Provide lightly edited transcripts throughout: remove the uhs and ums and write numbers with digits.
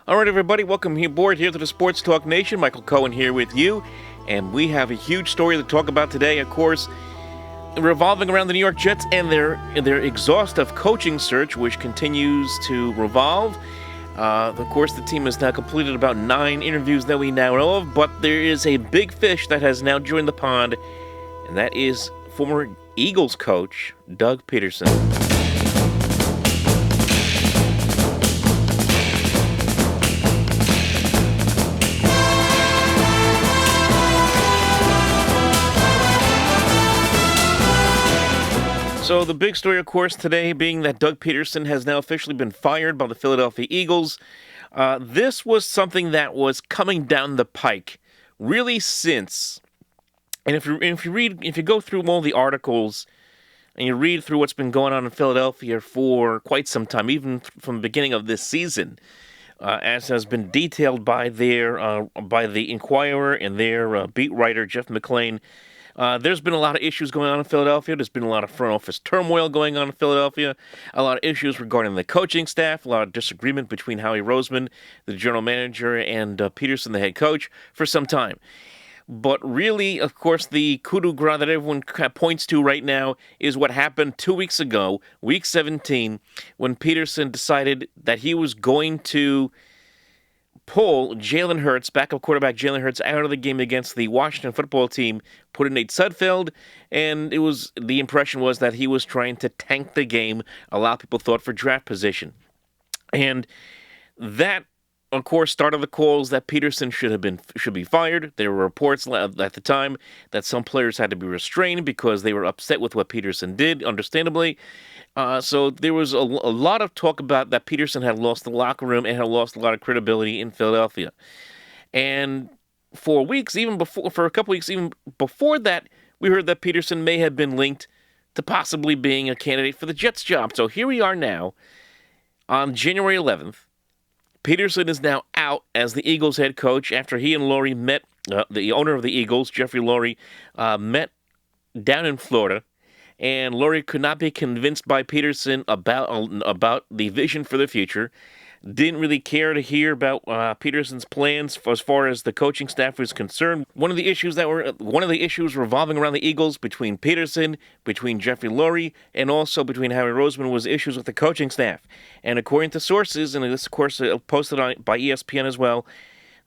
All right, everybody, welcome aboard here to the Sports Talk Nation. Michael Cohen here with you, and we have a huge story to talk about today, of course, revolving around the New York Jets and their exhaustive coaching search, which continues to revolve. Of course, the team has now completed about 9 interviews that we now know of, but there is a big fish that has now joined the pond, and that is former Eagles coach Doug Pederson. So the big story, of course, today being that Doug Pederson has now officially been fired by the Philadelphia Eagles. This was something that was coming down the pike really since, and if you go through all the articles and you read through what's been going on in Philadelphia for quite some time, even from the beginning of this season, as has been detailed by the Inquirer and their beat writer Jeff McClain. There's been a lot of issues going on in Philadelphia. There's been a lot of front office turmoil going on in Philadelphia, a lot of issues regarding the coaching staff, a lot of disagreement between Howie Roseman, the general manager, and Pederson, the head coach, for some time. But really, of course, the coup de grace that everyone points to right now is what happened 2 weeks ago, week 17, when Pederson decided that he was going to pull Jalen Hurts, backup quarterback Jalen Hurts, out of the game against the Washington football team, put in Nate Sudfeld, and the impression was that he was trying to tank the game, allow people thought for draft position. And that, of course, started the calls that Pederson should be fired. There were reports at the time that some players had to be restrained because they were upset with what Pederson did, understandably. So there was a lot of talk about that Pederson had lost the locker room and had lost a lot of credibility in Philadelphia. And for a couple weeks, even before that, we heard that Pederson may have been linked to possibly being a candidate for the Jets job. So here we are now on January 11th. Pederson is now out as the Eagles head coach after he and Lurie met, the owner of the Eagles, Jeffrey Lurie, met down in Florida. And Lurie could not be convinced by Pederson about the vision for the future. Didn't really care to hear about Pederson's plans as far as the coaching staff was concerned. One of the issues revolving around the Eagles between Pederson, between Jeffrey Lurie, and also between Howie Roseman was issues with the coaching staff. And according to sources, and this of course posted by ESPN as well,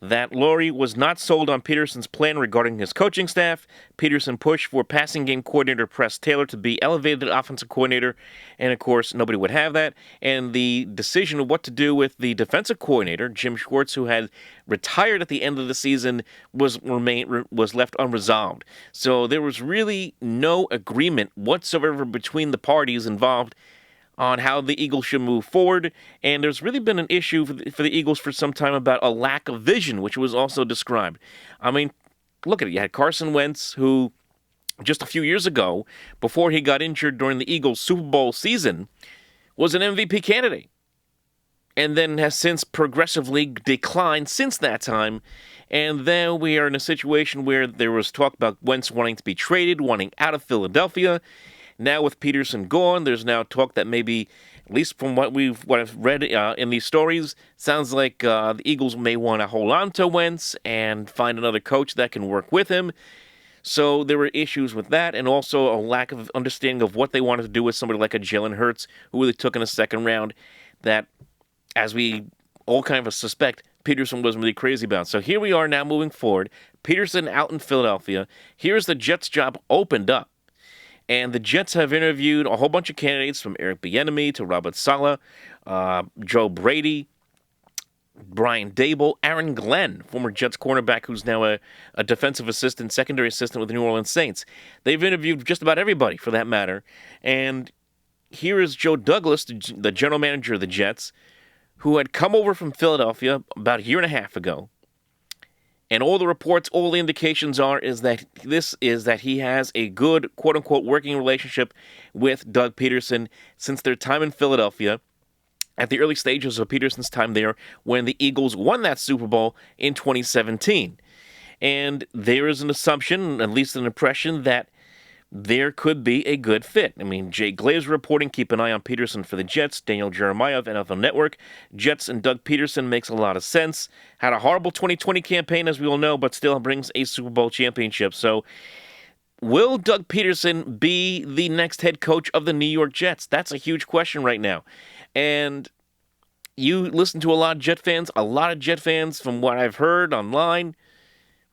that Lurie was not sold on Pederson's plan regarding his coaching staff. Pederson pushed for passing game coordinator Press Taylor to be elevated to offensive coordinator, and of course, nobody would have that. And the decision of what to do with the defensive coordinator, Jim Schwartz, who had retired at the end of the season, was left unresolved. So there was really no agreement whatsoever between the parties involved on how the Eagles should move forward, and there's really been an issue for the Eagles for some time about a lack of vision, which was also described. I mean, look at it. You had Carson Wentz, who just a few years ago, before he got injured during the Eagles' Super Bowl season, was an MVP candidate, and then has since progressively declined since that time. And then we are in a situation where there was talk about Wentz wanting to be traded, wanting out of Philadelphia. Now with Pederson gone, there's now talk that maybe, at least from what I've read in these stories, sounds like the Eagles may want to hold on to Wentz and find another coach that can work with him. So there were issues with that, and also a lack of understanding of what they wanted to do with somebody like a Jalen Hurts, who they took in the second round, that, as we all kind of suspect, Pederson wasn't really crazy about. So here we are now moving forward. Pederson out in Philadelphia. Here's the Jets job opened up. And the Jets have interviewed a whole bunch of candidates, from Eric Bieniemy to Robert Saleh, Joe Brady, Brian Dable, Aaron Glenn, former Jets cornerback who's now a defensive assistant, secondary assistant with the New Orleans Saints. They've interviewed just about everybody, for that matter. And here is Joe Douglas, the general manager of the Jets, who had come over from Philadelphia about a year and a half ago. And all the reports, all the indications is that he has a good, quote-unquote, working relationship with Doug Pederson since their time in Philadelphia, at the early stages of Pederson's time there, when the Eagles won that Super Bowl in 2017. And there is an assumption, at least an impression, that there could be a good fit. I mean, Jay Glazer reporting, keep an eye on Pederson for the Jets. Daniel Jeremiah of NFL Network. Jets and Doug Pederson makes a lot of sense. Had a horrible 2020 campaign, as we all know, but still brings a Super Bowl championship. So, will Doug Pederson be the next head coach of the New York Jets? That's a huge question right now. And you listen to a lot of Jet fans from what I've heard online,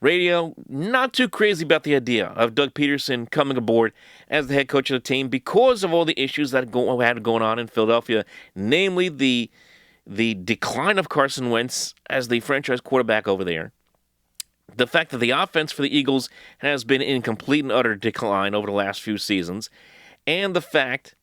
radio, not too crazy about the idea of Doug Pederson coming aboard as the head coach of the team because of all the issues that had going on in Philadelphia, namely the decline of Carson Wentz as the franchise quarterback over there. The fact that the offense for the Eagles has been in complete and utter decline over the last few seasons, and the fact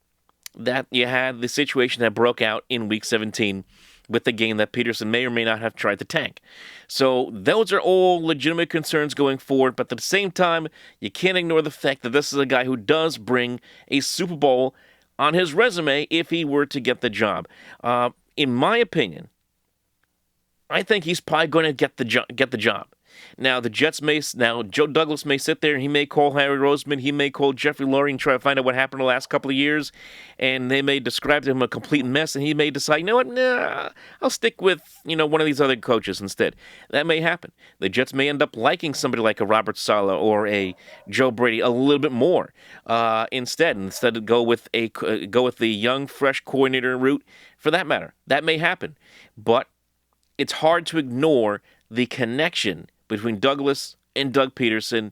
that you had the situation that broke out in Week 17 with the game that Pederson may or may not have tried to tank. So those are all legitimate concerns going forward, but at the same time, you can't ignore the fact that this is a guy who does bring a Super Bowl on his resume if he were to get the job. In my opinion, I think he's probably going to get the job. Now, Joe Douglas may sit there and he may call Harry Roseman, he may call Jeffrey Lurie and try to find out what happened the last couple of years, and they may describe to him a complete mess, and he may decide, you know what, nah, I'll stick with, one of these other coaches instead. That may happen. The Jets may end up liking somebody like a Robert Saleh or a Joe Brady a little bit more instead of go with the young, fresh coordinator route for that matter. That may happen. But it's hard to ignore the connection between Douglas and Doug Pederson,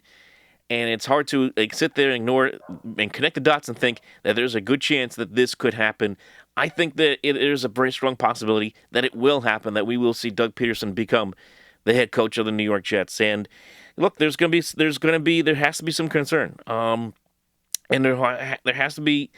and it's hard to sit there and ignore and connect the dots and think that there's a good chance that this could happen. I think that it is a very strong possibility that it will happen, that we will see Doug Pederson become the head coach of the New York Jets. And look, there has to be some concern, and there has to be,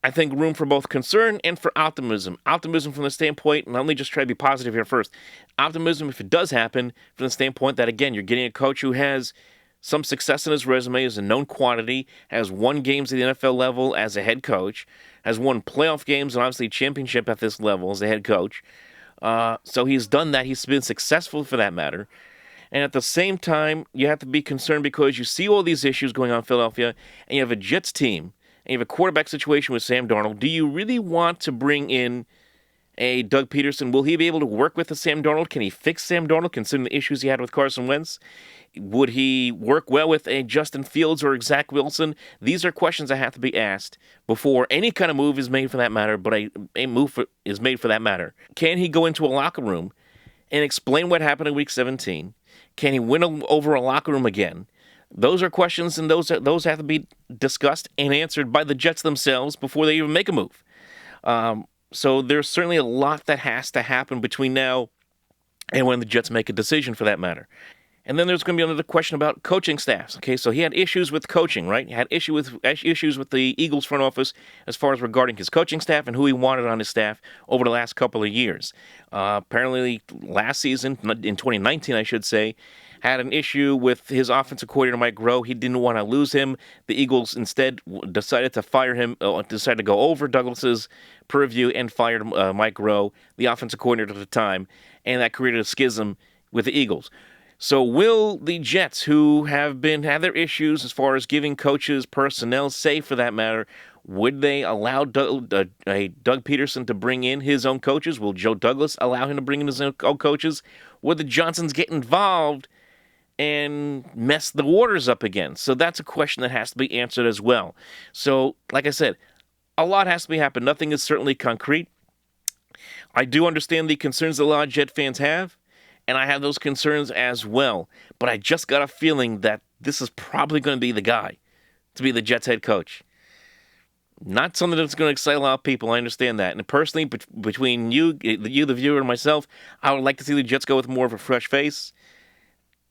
I think, room for both concern and for optimism. Optimism from the standpoint, and let me just try to be positive here first. Optimism, if it does happen, from the standpoint that, again, you're getting a coach who has some success in his resume, is a known quantity, has won games at the NFL level as a head coach, has won playoff games and obviously championship at this level as a head coach. So he's done that. He's been successful for that matter. And at the same time, you have to be concerned because you see all these issues going on in Philadelphia, and you have a Jets team, and you have a quarterback situation with Sam Darnold. Do you really want to bring in a Doug Pederson? Will he be able to work with a Sam Darnold? Can he fix Sam Darnold, considering the issues he had with Carson Wentz? Would he work well with a Justin Fields or a Zach Wilson? These are questions that have to be asked before any kind of move is made for that matter, but a move is made for that matter. Can he go into a locker room and explain what happened in Week 17? Can he win over a locker room again? Those are questions, and those have to be discussed and answered by the Jets themselves before they even make a move. So there's certainly a lot that has to happen between now and when the Jets make a decision for that matter. And then there's going to be another question about coaching staffs. Okay, so he had issues with coaching, right? He had issues with the Eagles front office as far as regarding his coaching staff and who he wanted on his staff over the last couple of years. Apparently last season, in 2019 I should say, had an issue with his offensive coordinator, Mike Groh. He didn't want to lose him. The Eagles instead decided to fire him, decided to go over Douglas's purview and fired Mike Groh, the offensive coordinator at the time, and that created a schism with the Eagles. So will the Jets, who have had their issues as far as giving coaches, personnel, say for that matter, would they allow Doug Pederson to bring in his own coaches? Will Joe Douglas allow him to bring in his own coaches? Would the Johnsons get involved and mess the waters up again? So that's a question that has to be answered as well. So, like I said, a lot has to be happening. Nothing is certainly concrete. I do understand the concerns that a lot of Jet fans have, and I have those concerns as well. But I just got a feeling that this is probably going to be the guy to be the Jets head coach. Not something that's going to excite a lot of people. I understand that. And personally, between you, the viewer, and myself, I would like to see the Jets go with more of a fresh face.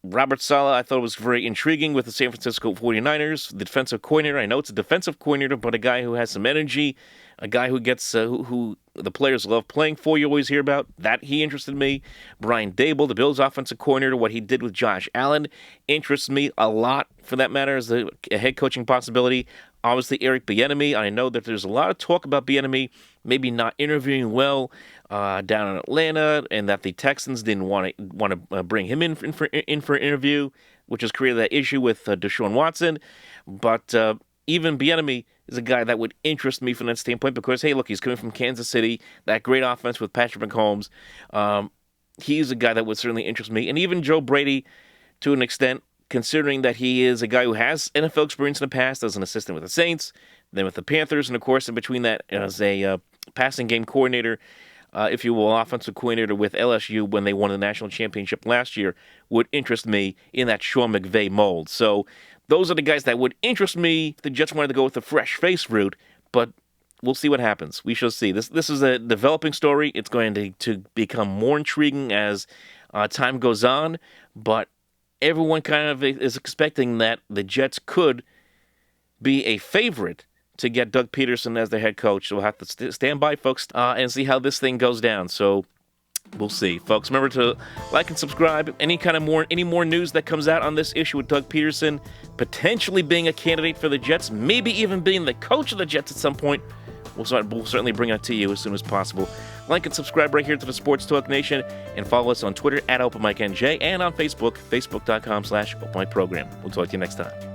Robert Saleh, I thought was very intriguing with the San Francisco 49ers, the defensive coordinator. I know it's a defensive coordinator, but a guy who has some energy, a guy who gets who the players love playing for. You always hear about that. He interested me. Brian Daboll, the Bills' offensive coordinator, what he did with Josh Allen interests me a lot. For that matter, as a head coaching possibility. Obviously, Eric Bieniemy. I know that there's a lot of talk about Bieniemy maybe not interviewing well down in Atlanta, and that the Texans didn't want to bring him in for an interview. which has created that issue with Deshaun Watson. But even Bieniemy is a guy that would interest me from that standpoint because, hey, look, he's coming from Kansas City, that great offense with Patrick Mahomes. He's a guy that would certainly interest me. And even Joe Brady, to an extent, considering that he is a guy who has NFL experience in the past as an assistant with the Saints, then with the Panthers, and of course in between that as a passing game coordinator, if you will, offensive coordinator with LSU when they won the national championship last year, would interest me in that Sean McVay mold. So those are the guys that would interest me. The Jets wanted to go with the fresh face route, but we'll see what happens. We shall see. This is a developing story. It's going to become more intriguing as time goes on, but everyone kind of is expecting that the Jets could be a favorite to get Doug Pederson as their head coach. So we'll have to stand by, folks, and see how this thing goes down. So we'll see, folks. Remember to like and subscribe. Any more news that comes out on this issue with Doug Pederson potentially being a candidate for the Jets, maybe even being the coach of the Jets at some point, we'll certainly bring it to you as soon as possible. Like and subscribe right here to the Sports Talk Nation, and follow us on Twitter @OpenMikeNJ and on Facebook, facebook.com/OpenMikeProgram. We'll talk to you next time.